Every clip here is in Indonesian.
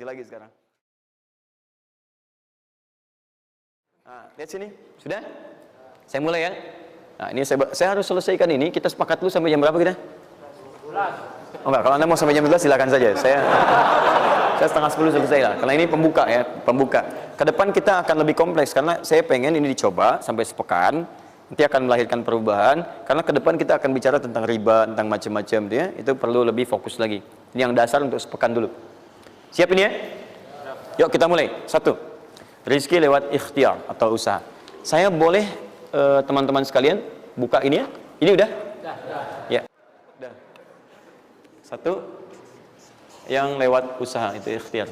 kasih lagi sekarang. Nah, lihat sini, sudah? Saya mulai ya. Nah, ini saya harus selesaikan ini. Kita sepakat dulu sampai jam berapa kita? Oh enggak, kalau Anda mau sampai jam 12 silakan saja. Saya setengah 10 selesai lah. Karena ini pembuka ya, pembuka. Ke depan kita akan lebih kompleks karena saya pengen ini dicoba sampai sepekan. Nanti akan melahirkan perubahan. Karena ke depan kita akan bicara tentang riba, tentang macam-macam ya. Itu perlu lebih fokus lagi. Ini yang dasar untuk sepekan dulu. Siap ini ya? Yuk kita mulai. 1. Rizki lewat ikhtiar atau usaha. Saya boleh teman-teman sekalian buka ini ya? Ini udah? Ya. Udah. 1. Yang lewat usaha itu ikhtiar.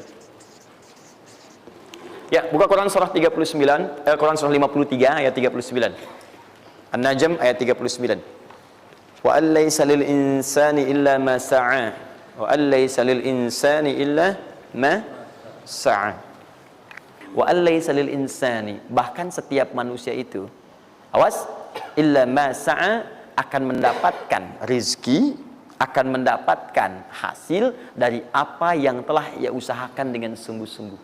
Ya, buka Quran surah 39, Quran surah 53 ayat 39. An-Najm ayat 39. Wa allaysa lil insani illa ma sa'a. Wa allaysa lil insani illa ma sa'a. Wa allaysa lil insani, bahkan setiap manusia itu, awas, illa ma sa'a, akan mendapatkan rizki, akan mendapatkan hasil dari apa yang telah ia usahakan dengan sungguh-sungguh.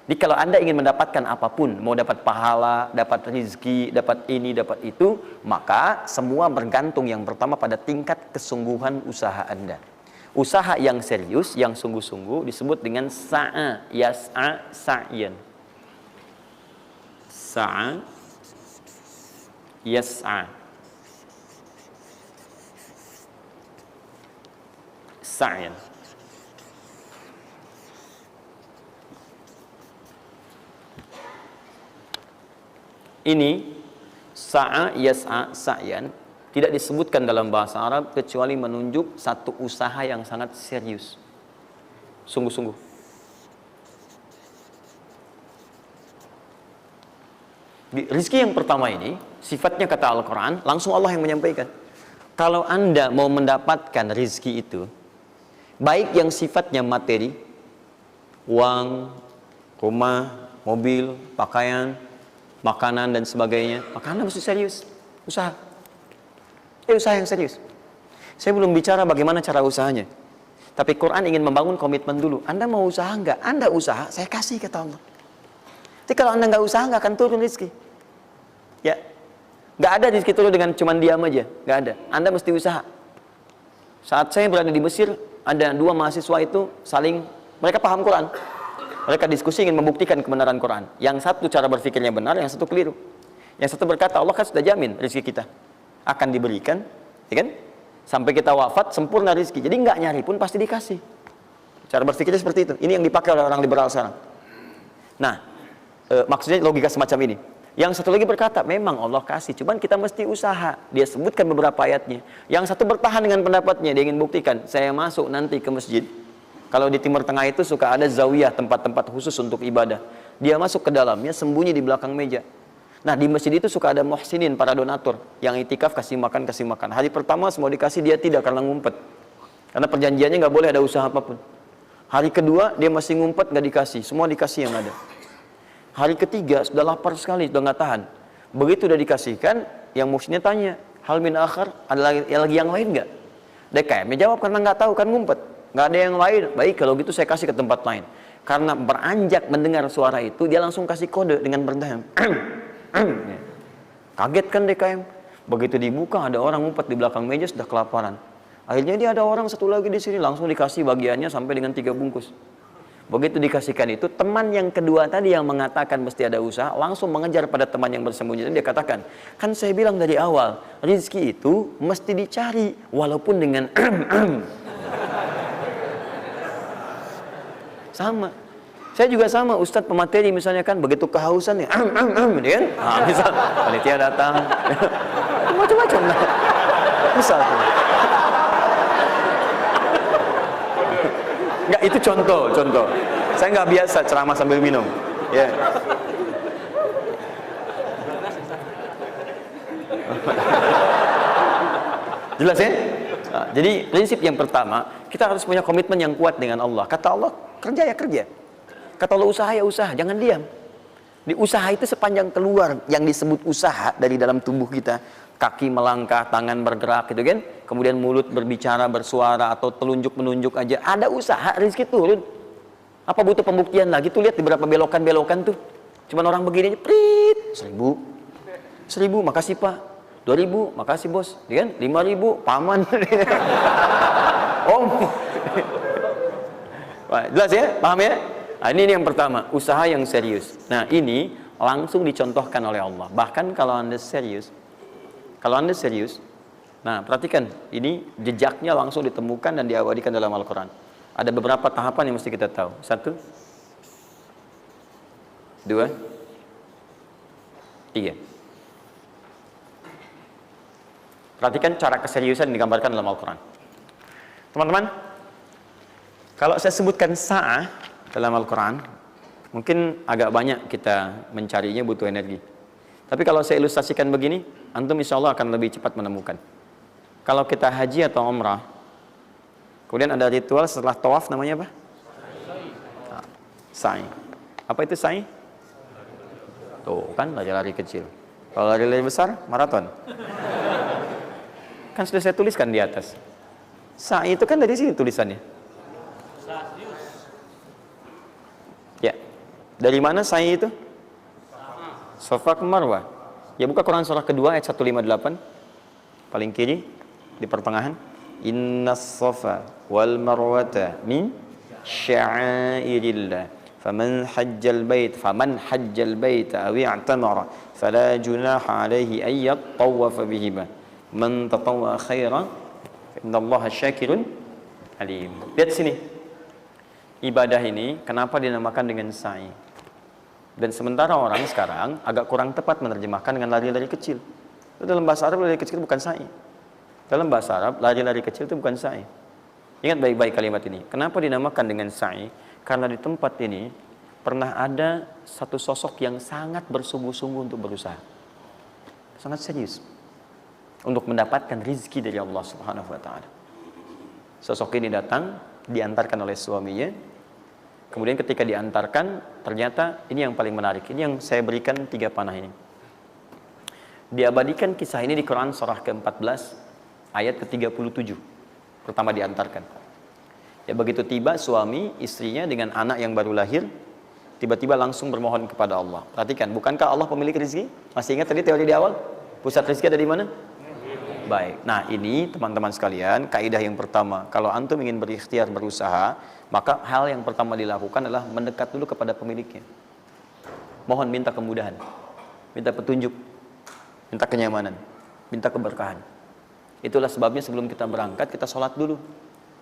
Jadi kalau Anda ingin mendapatkan apapun, mau dapat pahala, dapat rizki, dapat ini, dapat itu, maka semua bergantung yang pertama pada tingkat kesungguhan usaha Anda. Usaha yang serius, yang sungguh-sungguh disebut dengan sa'a, yas'a, sa'yan. Sa'a, yas'a, sa'yan. Ini sa'a, yas'a, sa'yan tidak disebutkan dalam bahasa Arab kecuali menunjuk satu usaha yang sangat serius, sungguh-sungguh. Rizki yang pertama ini sifatnya kata Al-Quran, langsung Allah yang menyampaikan. Kalau Anda mau mendapatkan rizki itu, baik yang sifatnya materi, uang, rumah, mobil, pakaian, makanan dan sebagainya, maka Anda mesti serius usaha. Usaha yang serius. Saya belum bicara bagaimana cara usahanya, tapi Quran ingin membangun komitmen dulu. Anda mau usaha enggak? Anda usaha, saya kasih kata Allah. Jadi kalau Anda nggak usaha, nggak akan turun rezeki. Ya, nggak ada rezeki turun dengan cuman diam aja, nggak ada. Anda mesti usaha. Saat saya berada di Mesir, ada 2 mahasiswa itu saling, mereka paham Quran. Mereka diskusi ingin membuktikan kebenaran Quran. Yang satu cara berpikirnya benar, yang satu keliru. Yang satu berkata, Allah kan sudah jamin rezeki kita akan diberikan, ya kan? Sampai kita wafat sempurna rezeki. Jadi nggak nyari pun pasti dikasih. Cara berpikirnya seperti itu. Ini yang dipakai oleh orang liberal sekarang. Nah, maksudnya logika semacam ini. Yang satu lagi berkata, memang Allah kasih, cuman kita mesti usaha. Dia sebutkan beberapa ayatnya. Yang satu bertahan dengan pendapatnya, dia ingin buktikan, saya masuk nanti ke masjid. Kalau di Timur Tengah itu suka ada zawiyah, tempat-tempat khusus untuk ibadah. Dia masuk ke dalamnya, sembunyi di belakang meja. Nah, di masjid itu suka ada muhsinin, para donatur, yang itikaf kasih makan, kasih makan. Hari pertama semua dikasih, dia tidak, karena ngumpet. Karena perjanjiannya nggak boleh ada usaha apapun. Hari kedua dia masih ngumpet, nggak dikasih, semua dikasih yang ada. Hari ketiga sudah lapar sekali, sudah nggak tahan. Begitu udah dikasihkan, yang muhsinnya tanya, hal min akhar, ada lagi yang lain nggak? DKM jawab karena nggak tahu, kan ngumpet. Nggak ada yang lain. Baik, kalau gitu saya kasih ke tempat lain. Karena beranjak mendengar suara itu, dia langsung kasih kode dengan berdaham. Kaget kan DKM. Begitu dibuka, ada orang ngumpet di belakang meja, sudah kelaparan. Akhirnya dia ada orang satu lagi di sini, langsung dikasih bagiannya sampai dengan 3 bungkus. Begitu dikasihkan itu, teman yang kedua tadi yang mengatakan mesti ada usaha, langsung mengejar pada teman yang bersembunyi. Dan dia katakan, kan saya bilang dari awal, rezeki itu mesti dicari, walaupun dengan sama. Saya juga sama, Ustadz pemateri misalnya kan, begitu kehausan ya, dia kan, misal panitia datang, macam-macam lah, misal. Enggak, itu contoh. Saya nggak biasa ceramah sambil minum, ya. Jelas ya? Nah, jadi prinsip yang pertama, kita harus punya komitmen yang kuat dengan Allah. Kata Allah, kerja ya kerja. Kata Allah, usaha ya usaha, jangan diam. Di usaha itu sepanjang keluar yang disebut usaha dari dalam tubuh kita, kaki melangkah, tangan bergerak gitu kan, kemudian mulut berbicara, bersuara, atau telunjuk menunjuk aja, ada usaha, rezeki turun. Apa butuh pembuktian lagi? Tuh lihat di beberapa belokan-belokan tuh. Cuman orang begini aja, prit, 1.000. 1.000, makasih Pak. 2.000, makasih bos. Dia kan 5.000, paman. Om. Jelas ya? Paham ya? Nah, ini yang pertama, usaha yang serius. Nah, ini langsung dicontohkan oleh Allah. Bahkan kalau Anda serius, nah perhatikan, ini jejaknya langsung ditemukan dan diabadikan dalam Al-Quran. Ada beberapa tahapan yang mesti kita tahu. 1, 2, 3. Perhatikan cara keseriusan yang digambarkan dalam Al-Quran. Teman-teman, kalau saya sebutkan sa'ah dalam Al-Quran, mungkin agak banyak kita mencarinya, butuh energi. Tapi kalau saya ilustrasikan begini, antum insya Allah akan lebih cepat menemukan. Kalau kita haji atau umrah, kemudian ada ritual setelah tawaf, namanya apa? Sa'i. Apa itu sa'i? Tuh kan, lari-lari kecil. Kalau lari-lari besar, maraton. Kan sudah saya tuliskan di atas. Sa'i itu kan dari sini tulisannya. Ya. Dari mana sa'i itu? Safa ke Marwah. Ya, buka Quran surah kedua ayat 158. Paling kiri di pertengahan. Innas safa wal marwata min sya'airillah. Faman hajjal bait aw i'tamara fala junaha alaihi ay yattawafa bihima. Man tatawwa khairan innallaha syakirun alim. Lihat sini. Ibadah ini kenapa dinamakan dengan sa'i? Dan sementara orang sekarang agak kurang tepat menerjemahkan dengan lari-lari kecil. Dalam bahasa Arab lari kecil bukan sa'i. Dalam bahasa Arab lari-lari kecil itu bukan sa'i. Ingat baik-baik kalimat ini. Kenapa dinamakan dengan sa'i? Karena di tempat ini pernah ada satu sosok yang sangat bersungguh-sungguh untuk berusaha. Sangat serius. Untuk mendapatkan rizki dari Allah Subhanahu wa ta'ala. Sosok ini datang, diantarkan oleh suaminya. Kemudian ketika diantarkan, ternyata ini yang paling menarik. Ini yang saya berikan 3 panah ini. Diabadikan kisah ini di Quran surah ke-14 ayat ke-37. Pertama diantarkan. Ya, begitu tiba suami, istrinya dengan anak yang baru lahir, tiba-tiba langsung bermohon kepada Allah. Perhatikan, bukankah Allah pemilik rezeki? Masih ingat tadi teori di awal? Pusat rezeki ada di mana? Baik. Nah, ini teman-teman sekalian, kaidah yang pertama. Kalau antum ingin berikhtiar berusaha, maka hal yang pertama dilakukan adalah mendekat dulu kepada pemiliknya. Mohon minta kemudahan, minta petunjuk, minta kenyamanan, minta keberkahan. Itulah sebabnya sebelum kita berangkat, kita sholat dulu.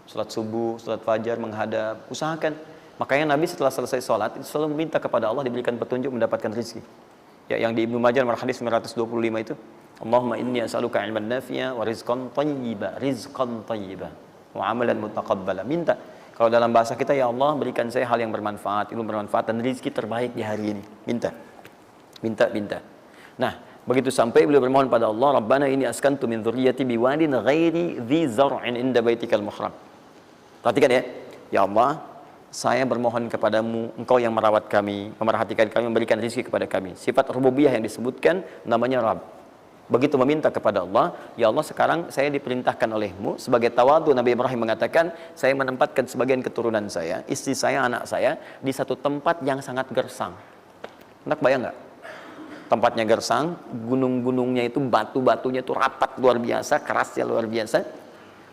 Sholat subuh, sholat fajar, menghadap, usahakan. Makanya Nabi setelah selesai sholat, selalu meminta kepada Allah diberikan petunjuk mendapatkan rezeki. Ya, yang di Ibnu Majah nomor hadis 925 itu, Allahumma inni as'aluka ilman nafi'a wa rizqan thayyiba wa amalan mutaqabbala. Minta. Kalau dalam bahasa kita, ya Allah berikan saya hal yang bermanfaat, ilmu bermanfaat dan rezeki terbaik di hari ini. Minta. Nah, begitu sampai beliau bermohon pada Allah, Rabbana inni askantu min dzurriyyati biwadin ghairi dzi zar'in inda baitikal muhram. Perhatikan ya. Ya Allah, saya bermohon kepadamu, engkau yang merawat kami, memerhatikan kami, memberikan rezeki kepada kami. Sifat rububiyah yang disebutkan namanya Rabb. Begitu meminta kepada Allah, ya Allah sekarang saya diperintahkan olehmu sebagai tawadu. Nabi Ibrahim mengatakan, saya menempatkan sebagian keturunan saya, istri saya, anak saya di satu tempat yang sangat gersang. Enak bayang nggak? Tempatnya gersang, gunung-gunungnya itu, batu-batunya itu rapat luar biasa, kerasnya luar biasa,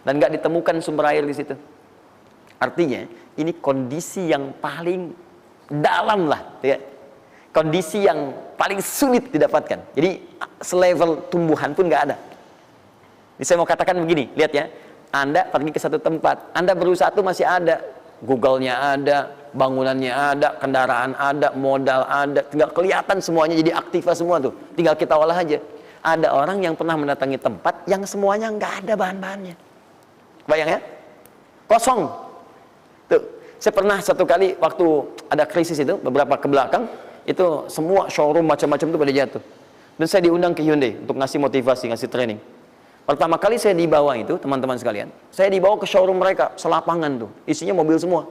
dan nggak ditemukan sumber air di situ. Artinya ini kondisi yang paling dalam lah, ya. Kondisi yang paling sulit didapatkan. Jadi selevel tumbuhan pun nggak ada. Jadi saya mau katakan begini, lihat ya. Anda pergi ke satu tempat, Anda berusaha tuh masih ada, Google-nya ada, bangunannya ada, kendaraan ada, modal ada, tinggal kelihatan semuanya jadi aktiva semua tuh. Tinggal kita olah aja. Ada orang yang pernah mendatangi tempat yang semuanya nggak ada bahan-bahannya. Bayang ya? Kosong. Tuh, saya pernah satu kali waktu ada krisis itu, beberapa ke belakang, itu semua showroom macam-macam itu pada jatuh. Dan saya diundang ke Hyundai untuk ngasih motivasi, ngasih training. Pertama kali saya dibawa itu, teman-teman sekalian, saya dibawa ke showroom mereka, selapangan tuh, isinya mobil semua.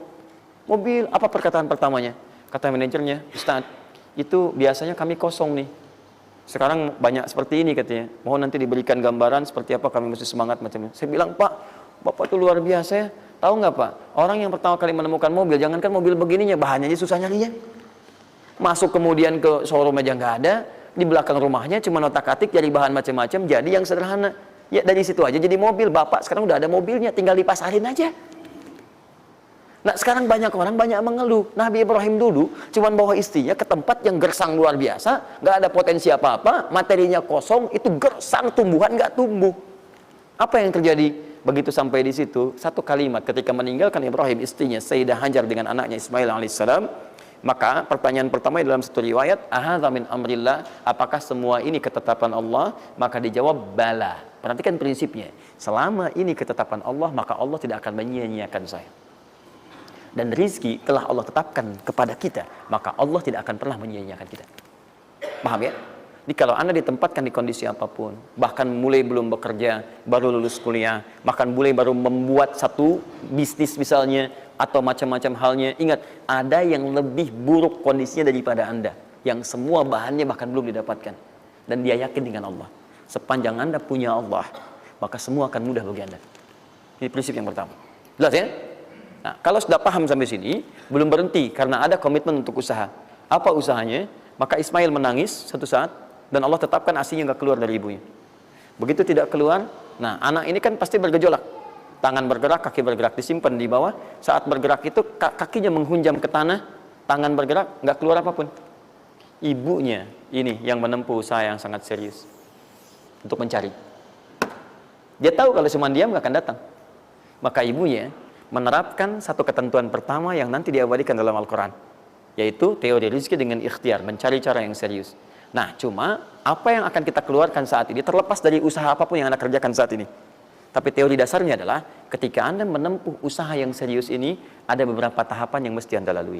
Mobil, apa perkataan pertamanya? Kata manajernya, Ustaz, itu biasanya kami kosong nih. Sekarang banyak seperti ini katanya. Mohon nanti diberikan gambaran seperti apa kami mesti semangat macamnya. Saya bilang, Pak, Bapak tuh luar biasa ya. Tahu nggak Pak, orang yang pertama kali menemukan mobil, jangankan mobil begininya, bahannya aja susah nyarinya. Masuk kemudian ke showroom aja nggak ada, di belakang rumahnya cuma otak-atik cari bahan macam-macam, jadi yang sederhana. Ya dari situ aja jadi mobil. Bapak sekarang udah ada mobilnya, tinggal dipasarin aja. Nah sekarang banyak orang banyak mengeluh. Nabi Ibrahim dulu cuma bawa istrinya ke tempat yang gersang luar biasa, nggak ada potensi apa-apa, materinya kosong, itu gersang, tumbuhan nggak tumbuh. Apa yang terjadi? Begitu sampai di situ, satu kalimat ketika meninggalkan Ibrahim istrinya Sayyidah Hajar dengan anaknya Ismail alaihissalam, maka pertanyaan pertama dalam satu riwayat, ahadza min amrillah, apakah semua ini ketetapan Allah? Maka dijawab bala. Perhatikan prinsipnya, selama ini ketetapan Allah, maka Allah tidak akan menyia-nyiakan saya. Dan rizki telah Allah tetapkan kepada kita, maka Allah tidak akan pernah menyia-nyiakan kita. Paham ya? Jadi kalau Anda ditempatkan di kondisi apapun, bahkan mulai belum bekerja, baru lulus kuliah, bahkan mulai baru membuat satu bisnis misalnya, atau macam-macam halnya, ingat, ada yang lebih buruk kondisinya daripada Anda, yang semua bahannya bahkan belum didapatkan. Dan dia yakin dengan Allah. Sepanjang Anda punya Allah, maka semua akan mudah bagi Anda. Ini prinsip yang pertama. Jelas ya? Nah, kalau sudah paham sampai sini, belum berhenti karena ada komitmen untuk usaha. Apa usahanya? Maka Ismail menangis satu saat, dan Allah tetapkan ASInya nggak keluar dari ibunya. Begitu tidak keluar, nah anak ini kan pasti bergejolak. Tangan bergerak, kaki bergerak, disimpan di bawah. Saat bergerak itu kakinya menghunjam ke tanah, tangan bergerak, nggak keluar apapun. Ibunya ini yang menempuh usaha yang sangat serius untuk mencari. Dia tahu kalau cuma diam nggak akan datang. Maka ibunya menerapkan satu ketentuan pertama yang nanti diabadikan dalam Al-Quran, yaitu teori rezeki dengan ikhtiar, mencari cara yang serius. Nah, cuma apa yang akan kita keluarkan saat ini terlepas dari usaha apapun yang Anda kerjakan saat ini. Tapi teori dasarnya adalah ketika Anda menempuh usaha yang serius ini, ada beberapa tahapan yang mesti Anda lalui.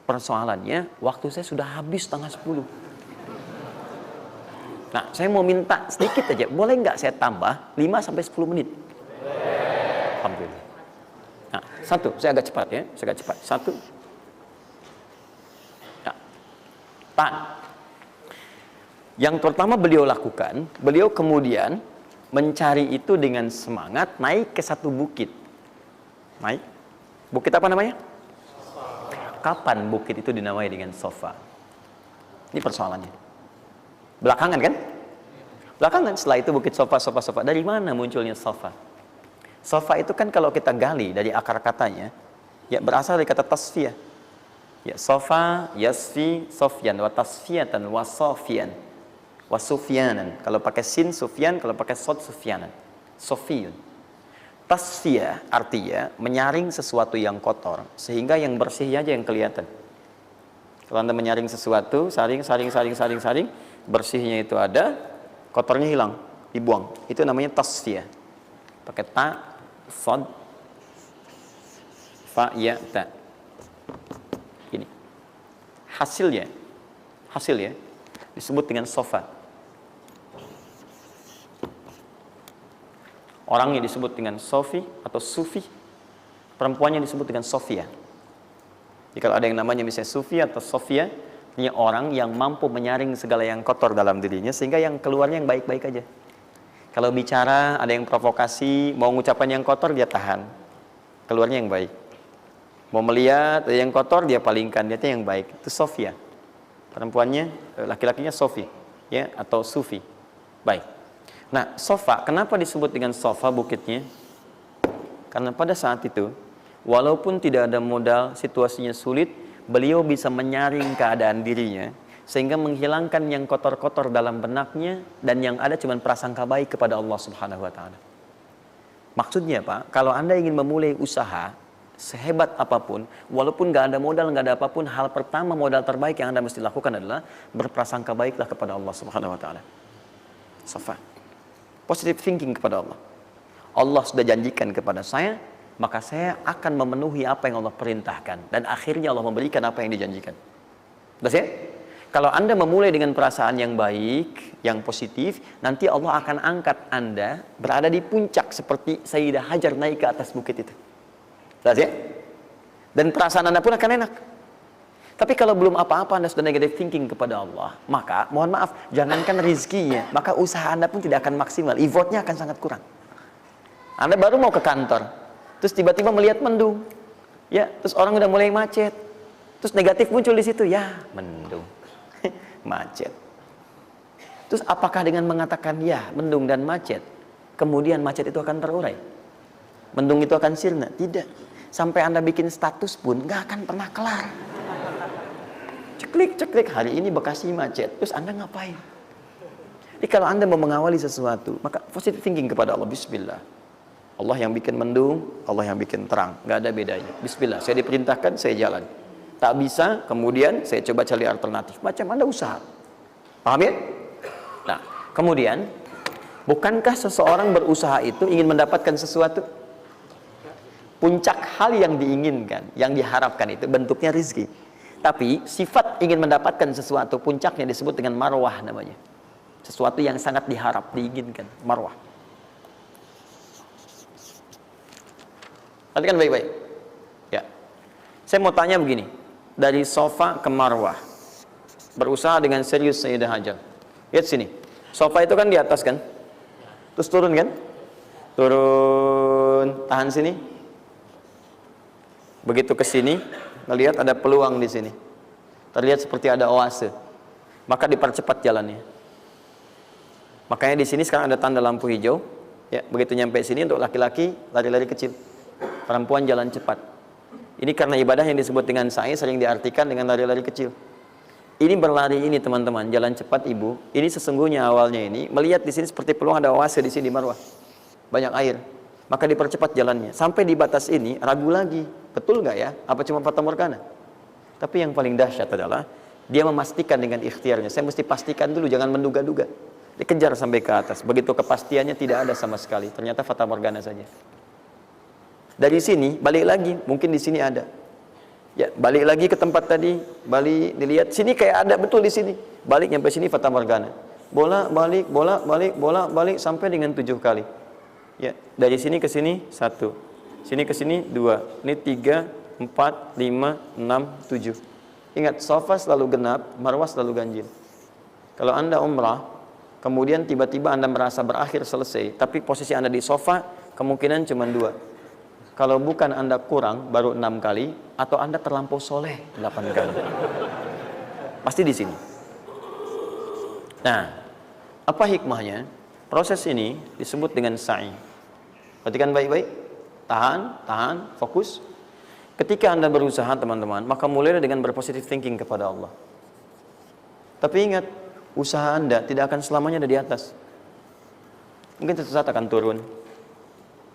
Persoalannya, waktu saya sudah habis 9:30. Nah, saya mau minta sedikit aja, boleh nggak saya tambah 5-10 menit? Alhamdulillah. Nah, satu, saya agak cepat ya, saya agak cepat. Satu. Nah, tahan. Yang pertama beliau lakukan, beliau kemudian mencari itu dengan semangat, naik ke satu bukit. Naik. Bukit apa namanya? Kapan bukit itu dinamai dengan Sofa? Ini persoalannya. Belakangan kan? Belakangan, setelah itu bukit Sofa. Dari mana munculnya Sofa? Sofa itu kan kalau kita gali dari akar katanya, ya berasal dari kata tasfiyah. Ya, Sofa, yasfi, sofyan, wa tasfiyatan, wa sofian. Wasufyanan, kalau pakai sin sufyan, kalau pakai sod sufyanan, sofiyun. Tasfiyah artinya menyaring sesuatu yang kotor sehingga yang bersih aja yang kelihatan. Kalau Anda menyaring sesuatu, saring, bersihnya itu ada, kotornya hilang, dibuang. Itu namanya tasfiyah. Pakai ta, sod, fa, ya, ta. Ini hasilnya disebut dengan sofa. Orangnya disebut dengan Sofi atau Sufi, perempuannya disebut dengan Sofia. Jadi kalau ada yang namanya misalnya Sufi atau Sofia, ini orang yang mampu menyaring segala yang kotor dalam dirinya sehingga yang keluarnya yang baik-baik aja. Kalau bicara ada yang provokasi, mau ngucapan yang kotor dia tahan, keluarnya yang baik. Mau melihat ada yang kotor dia palingkan, dia yang baik. Itu Sofia. Perempuannya, laki-lakinya Sofi, ya, atau Sufi. Baik. Nah, Sofa, kenapa disebut dengan Sofa bukitnya? Karena pada saat itu, walaupun tidak ada modal, situasinya sulit, beliau bisa menyaring keadaan dirinya, sehingga menghilangkan yang kotor-kotor dalam benaknya, dan yang ada cuma prasangka baik kepada Allah Subhanahu wa Ta'ala. Maksudnya Pak, kalau Anda ingin memulai usaha, sehebat apapun, walaupun nggak ada modal, nggak ada apapun, hal pertama modal terbaik yang Anda mesti lakukan adalah berprasangka baiklah kepada Allah Subhanahu wa Ta'ala. Sofa. Positive thinking kepada Allah. Allah sudah janjikan kepada saya, maka saya akan memenuhi apa yang Allah perintahkan. Dan akhirnya Allah memberikan apa yang dijanjikan. Jelas ya? Kalau Anda memulai dengan perasaan yang baik, yang positif, nanti Allah akan angkat Anda berada di puncak seperti Sayyidah Hajar naik ke atas bukit itu. Jelas ya? Dan perasaan Anda pun akan enak. Tapi kalau belum apa-apa Anda sudah negative thinking kepada Allah, maka mohon maaf, jangankan rizkinya, maka usaha Anda pun tidak akan maksimal, effortnya akan sangat kurang. Anda baru mau ke kantor, Terus tiba-tiba melihat mendung. Ya, terus orang udah mulai macet. Terus negatif muncul di situ, ya, mendung. Macet. Terus apakah dengan mengatakan ya, mendung dan macet, kemudian macet itu akan terurai? Mendung itu akan sirna? Tidak. Sampai Anda bikin status pun nggak akan pernah kelar. Ceklik, hari ini Bekasi macet. Terus Anda ngapain? Jadi kalau Anda mau mengawali sesuatu, maka positive thinking kepada Allah. Bismillah. Allah yang bikin mendung, Allah yang bikin terang. Nggak ada bedanya. Bismillah, saya diperintahkan, saya jalan. Tak bisa, kemudian saya coba cari alternatif. Macam Anda usaha. Paham ya? Nah, kemudian, bukankah seseorang berusaha itu ingin mendapatkan sesuatu? Puncak hal yang diinginkan, yang diharapkan itu bentuknya rizki. Tapi sifat ingin mendapatkan sesuatu, puncaknya disebut dengan marwah namanya. Sesuatu yang sangat diharap, diinginkan, marwah. Perhatikan baik-baik. Ya. Saya mau tanya begini, dari sofa ke marwah. Berusaha dengan serius Sayyidah Hajar. Lihat sini. Sofa itu kan di atas kan? Terus turun kan? Turun, tahan sini. Begitu ke sini, ngelihat ada peluang di sini. Terlihat seperti ada oase. Maka dipercepat jalannya. Makanya di sini sekarang ada tanda lampu hijau. Ya, begitu nyampe sini untuk laki-laki lari-lari kecil. Perempuan jalan cepat. Ini karena ibadah yang disebut dengan sa'i sering diartikan dengan lari-lari kecil. Ini berlari ini teman-teman, jalan cepat ibu. Ini sesungguhnya awalnya ini melihat di sini seperti peluang ada oase di sini di marwah. Banyak air. Maka dipercepat jalannya. Sampai di batas ini ragu lagi. Betul nggak ya? Apa cuma fata morgana? Tapi yang paling dahsyat adalah dia memastikan dengan ikhtiarnya. Saya mesti pastikan dulu, jangan menduga-duga. Dikejar sampai ke atas. Begitu kepastiannya tidak ada sama sekali. Ternyata fata morgana saja. Dari sini balik lagi, mungkin di sini ada. Ya, balik lagi ke tempat tadi, balik dilihat sini kayak ada betul di sini. Balik nyampe sini fata morgana. Bolak-balik, bolak-balik, bolak-balik sampai dengan 7 kali. Ya, dari sini ke sini 1. Sini ke sini 2. Ini 3, 4, 5, 6, 7. Ingat, sofa selalu genap, marwah selalu ganjil. Kalau Anda umrah, kemudian tiba-tiba Anda merasa berakhir selesai, tapi posisi Anda di sofa kemungkinan cuma 2. Kalau bukan Anda kurang baru 6 kali, atau Anda terlampau soleh 8 kali. Pasti di sini. Nah, apa hikmahnya? Proses ini disebut dengan sa'i. Perhatikan baik-baik. Tahan, fokus. Ketika Anda berusaha teman-teman, maka mulailah dengan berpositive thinking kepada Allah. Tapi ingat, usaha Anda tidak akan selamanya ada di atas. Mungkin suatu saat akan turun.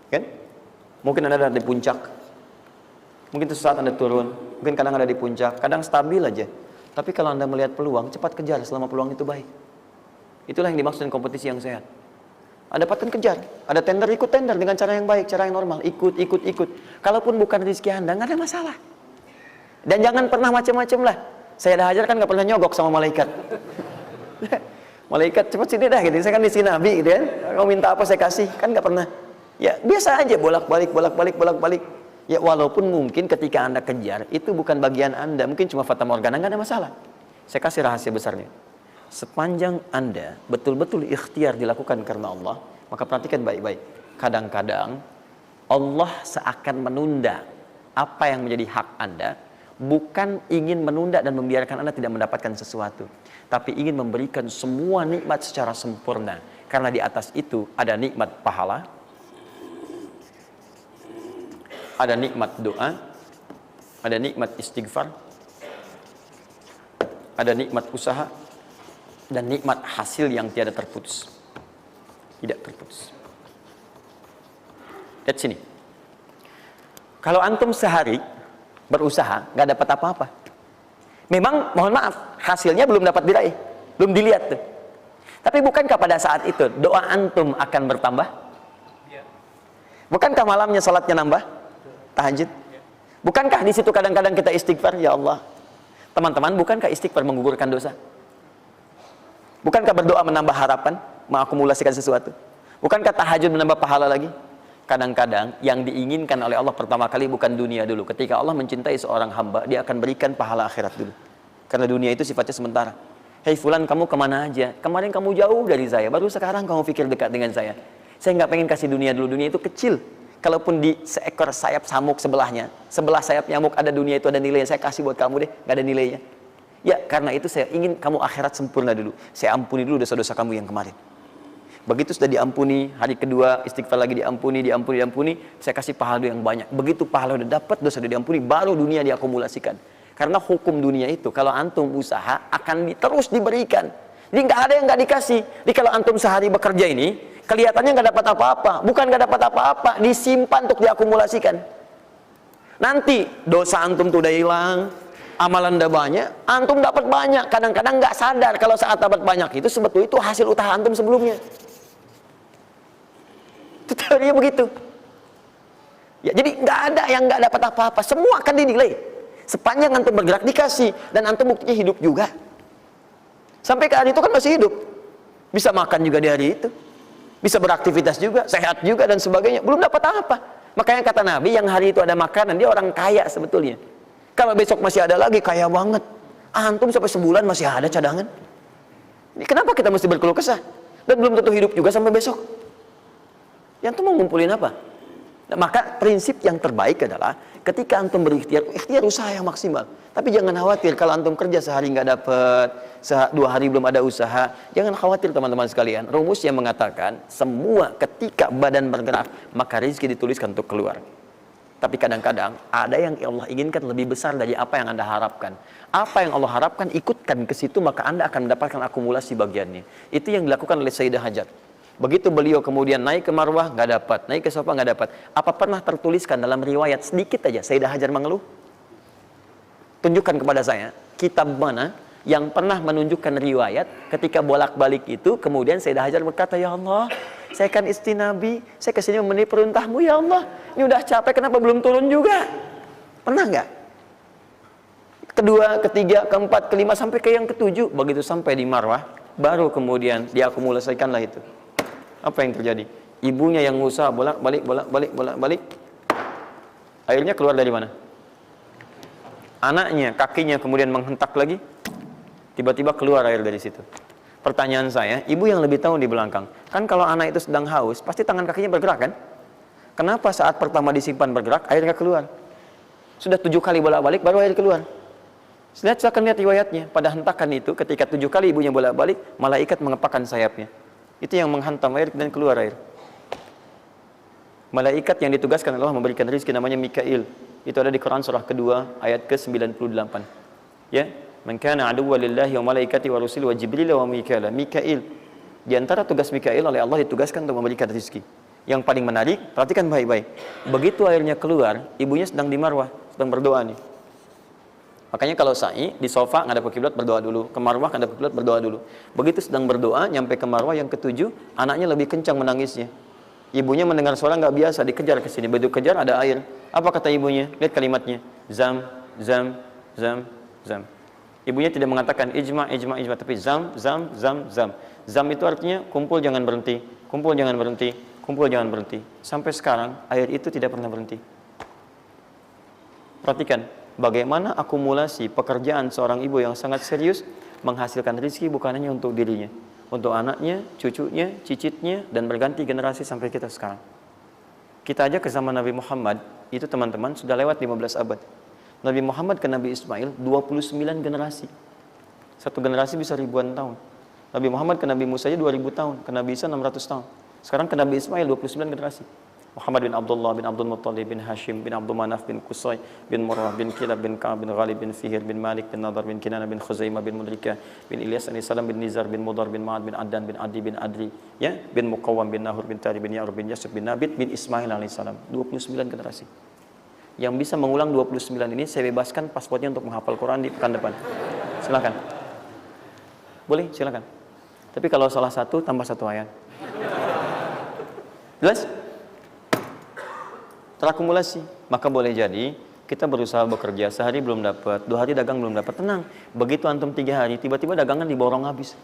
Kan? Mungkin Anda ada di puncak. Mungkin suatu saat Anda turun. Mungkin kadang ada di puncak. Kadang stabil aja. Tapi kalau Anda melihat peluang, cepat kejar selama peluang itu baik. Itulah yang dimaksud dengan kompetisi yang sehat. Ada dapatkan kejar. Ada tender, ikut tender dengan cara yang baik, cara yang normal. Ikut. Kalaupun bukan rezeki Anda, nggak ada masalah. Dan jangan pernah macam-macam lah. Saya dah ajar kan nggak pernah nyogok sama malaikat. Malaikat cepat sini dah gitu. Saya kan di sini Nabi gitu kan. Kau minta apa saya kasih, kan nggak pernah. Ya biasa aja bolak-balik. Ya walaupun mungkin ketika Anda kejar itu bukan bagian Anda, mungkin cuma fata morgana, nggak ada masalah. Saya kasih rahasia besarnya. Sepanjang Anda betul-betul ikhtiar dilakukan karena Allah, maka perhatikan baik-baik. Kadang-kadang Allah seakan menunda apa yang menjadi hak Anda, bukan ingin menunda dan membiarkan Anda tidak mendapatkan sesuatu, tapi ingin memberikan semua nikmat secara sempurna. Karena di atas itu ada nikmat pahala, ada nikmat doa, ada nikmat istighfar, ada nikmat usaha, dan nikmat hasil yang tiada terputus. Tidak terputus. Lihat sini. Kalau antum sehari berusaha, nggak dapat apa-apa. Memang, mohon maaf, hasilnya belum dapat diraih. Belum dilihat tuh. Tapi bukankah pada saat itu, doa antum akan bertambah? Bukankah malamnya salatnya nambah? Tahajud? Bukankah di situ kadang-kadang kita istighfar? Ya Allah. Teman-teman, bukankah istighfar menggugurkan dosa? Bukankah berdoa menambah harapan, mengakumulasikan sesuatu? Bukankah tahajud menambah pahala lagi? Kadang-kadang yang diinginkan oleh Allah pertama kali bukan dunia dulu. Ketika Allah mencintai seorang hamba, dia akan berikan pahala akhirat dulu. Karena dunia itu sifatnya sementara. Hei fulan, kamu kemana aja? Kemarin kamu jauh dari saya, baru sekarang kamu pikir dekat dengan saya. Saya nggak pengen kasih dunia dulu, dunia itu kecil. kalaupun di seekor sayap samuk sebelahnya, sebelah sayap nyamuk ada dunia itu ada nilainya, saya kasih buat kamu deh, nggak ada nilainya. Ya, karena itu saya ingin kamu akhirat sempurna dulu. Saya ampuni dulu dosa-dosa kamu yang kemarin. Begitu sudah diampuni, hari kedua istighfar lagi diampuni, saya kasih pahala yang banyak. Begitu pahala udah dapat, dosa udah diampuni, baru dunia diakumulasikan. Karena hukum dunia itu, kalau antum usaha akan terus diberikan. Jadi nggak ada yang nggak dikasih. Jadi kalau antum sehari bekerja ini, kelihatannya nggak dapat apa-apa. Bukan nggak dapat apa-apa, disimpan untuk diakumulasikan. Nanti dosa antum tuh udah hilang, amalan udah banyak, antum dapat banyak. Kadang-kadang nggak sadar kalau saat dapat banyak itu sebetulnya itu hasil usaha antum sebelumnya. Itu teorinya begitu. Ya, jadi nggak ada yang nggak dapat apa-apa, semua akan dinilai. Sepanjang antum bergerak dikasih, dan antum buktinya hidup juga. Sampai ke hari itu kan masih hidup, bisa makan juga di hari itu, bisa beraktivitas juga, sehat juga dan sebagainya. Belum dapat apa. Makanya kata Nabi, yang hari itu ada makanan, dia orang kaya sebetulnya. Kalau besok masih ada lagi, kaya banget. Antum sampai sebulan masih ada cadangan. Ini kenapa kita mesti berkeluh kesah? Dan belum tentu hidup juga sampai besok. Yang tuh mau ngumpulin apa? Nah, maka prinsip yang terbaik adalah ketika antum berikhtiar, ikhtiar usaha yang maksimal. Tapi jangan khawatir kalau antum kerja sehari nggak dapat, 2 hari belum ada usaha. Jangan khawatir teman-teman sekalian. Rumus yang mengatakan semua ketika badan bergerak maka rezeki dituliskan untuk keluar. Tapi kadang-kadang ada yang Allah inginkan lebih besar dari apa yang Anda harapkan. Apa yang Allah harapkan ikutkan ke situ, maka Anda akan mendapatkan akumulasi bagiannya. Itu yang dilakukan oleh Sayyidah Hajar. Begitu beliau kemudian naik ke Marwah, nggak dapat, naik ke Safa, nggak dapat. Apa pernah tertuliskan dalam riwayat sedikit aja Sayyidah Hajar mengeluh? Tunjukkan kepada saya kitab mana yang pernah menunjukkan riwayat ketika bolak-balik itu, kemudian Sayyidah Hajar berkata, ya Allah, saya kan istri Nabi, saya kesini memenuhi perintahmu, ya Allah, ini udah capek, kenapa belum turun juga? Pernah nggak? Kedua, ketiga, keempat, kelima, sampai ke yang ketujuh. Begitu sampai di Marwah, baru kemudian diakumulasikanlah itu. Apa yang terjadi? Ibunya yang usaha bolak-balik. Akhirnya keluar dari mana? Anaknya, kakinya kemudian menghentak lagi. Tiba-tiba keluar air dari situ. Pertanyaan saya, ibu yang lebih tahu di belakang. Kan kalau anak itu sedang haus, pasti tangan kakinya bergerak kan? Kenapa saat pertama disimpan bergerak, airnya keluar? Sudah 7 kali bolak-balik, baru air keluar. Silakan lihat riwayatnya. Pada hentakan itu, ketika 7 kali ibunya bolak-balik, malaikat mengepakkan sayapnya. Itu yang menghantam air dan keluar air. Malaikat yang ditugaskan Allah memberikan rezeki namanya Mikail. Itu ada di Quran surah kedua ayat ke-98. Ya, man kana aduwwan lillahi wa malaikati wa rusuli wa jibril wa mikail. Mikail. Di antara tugas Mikail oleh Allah ditugaskan untuk memberikan rezeki. Yang paling menarik, perhatikan baik-baik. Begitu airnya keluar, ibunya sedang di Marwah, sedang berdoa nih. Makanya kalau sa'i di sofa ngadep ke kiblat berdoa dulu, ke Marwah ngadep ke kiblat berdoa dulu. Begitu sedang berdoa nyampe ke Marwah yang ketujuh, anaknya lebih kencang menangisnya. Ibunya mendengar suara nggak biasa, dikejar ke sini. Begitu kejar ada air. Apa kata ibunya? Lihat kalimatnya. Zam, zam, zam, zam. Ibunya tidak mengatakan ijma, tapi zam, zam, zam, zam. Zam itu artinya kumpul jangan berhenti, kumpul jangan berhenti, kumpul jangan berhenti. Sampai sekarang air itu tidak pernah berhenti. Perhatikan bagaimana akumulasi pekerjaan seorang ibu yang sangat serius menghasilkan rezeki bukan hanya untuk dirinya, untuk anaknya, cucunya, cicitnya, dan berganti generasi sampai kita sekarang. Kita aja ke zaman Nabi Muhammad, itu teman-teman sudah lewat 15 abad. Nabi Muhammad ke Nabi Ismail 29 generasi. Satu generasi bisa ribuan tahun. Nabi Muhammad ke Nabi Musa aja 2000 tahun, ke Nabi Isa 600 tahun. Sekarang ke Nabi Ismail 29 generasi. Muhammad bin Abdullah bin Abdul Muttalib bin Hashim bin Abdul Manaf bin Qusay bin Murrah bin Kilab bin Ka'ab bin Ghalib bin Fihir bin Malik bin Nadar bin Kinana bin Khuzaimah bin Mudrika bin Ilyas bin Salam bin Nizar bin Mudar bin Ma'ad bin Addan bin Adi bin Adri, ya, bin Muqawwam bin Nahur bin Tari bin Ya'rub bin Yasub bin Nabit bin Ismail alaihissalam. 29 generasi. Yang bisa mengulang 29 ini saya bebaskan paspornya untuk menghafal Quran di pekan depan. Silakan. Boleh, silakan. Tapi kalau salah satu tambah satu ayat. Jelas? Terakumulasi. Maka boleh jadi kita berusaha bekerja, sehari belum dapat, 2 hari dagang belum dapat, tenang. Begitu antum 3 hari, tiba-tiba dagangan diborong habis.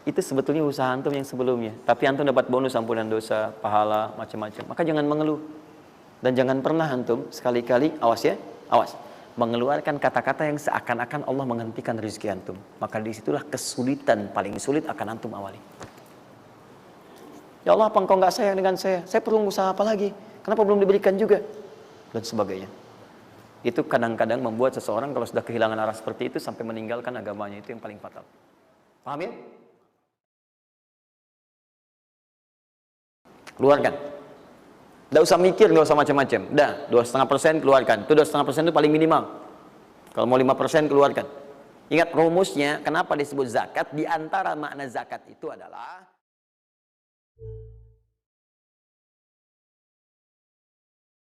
Itu sebetulnya usaha antum yang sebelumnya. Tapi antum dapat bonus ampunan dosa, pahala, macam-macam. Maka jangan mengeluh. Dan jangan pernah antum sekali-kali, awas ya, awas, mengeluarkan kata-kata yang seakan-akan Allah menghentikan rezeki antum. Maka disitulah kesulitan paling sulit akan antum awali. Ya Allah, apa engkau nggak sayang dengan saya? Saya perlu usaha apa lagi? Kenapa belum diberikan juga? Dan sebagainya. Itu kadang-kadang membuat seseorang kalau sudah kehilangan arah seperti itu sampai meninggalkan agamanya, itu yang paling fatal. Paham ya? Keluarkan. Tidak usah mikir, nggak usah macam-macam. Dah, 2,5% keluarkan. Itu 2,5% itu paling minimal. Kalau mau 5% keluarkan. Ingat rumusnya, kenapa disebut zakat? Di antara makna zakat itu adalah